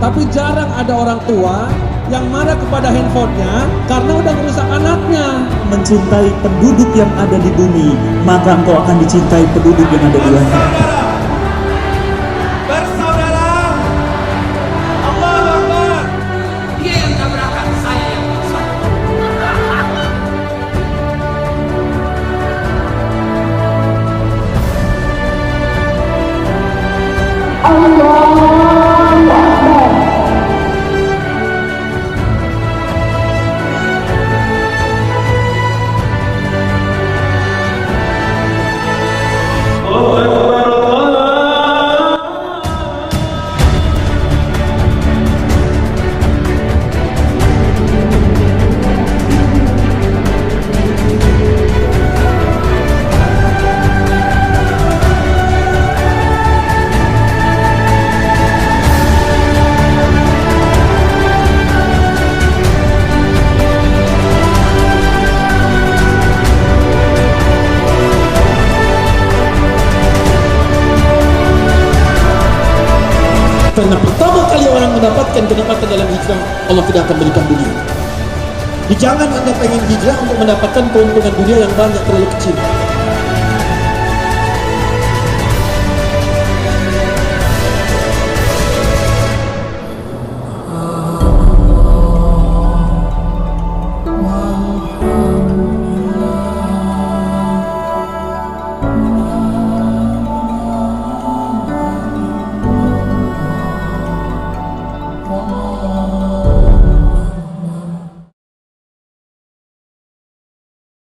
Tapi jarang ada orang tua yang marah kepada handphonenya karena udah merusak anaknya. Mencintai penduduk yang ada di bumi, maka engkau akan dicintai penduduk yang ada di langit. Bersaudara, Allahu Akbar. Dia yang tabrakan, saya yang besar. Karena pertama kali orang mendapatkan kenikmatan dalam hijrah, Allah tidak akan berikan dunia. Jangan Anda pengen hijrah untuk mendapatkan keuntungan dunia yang banyak, terlalu kecil.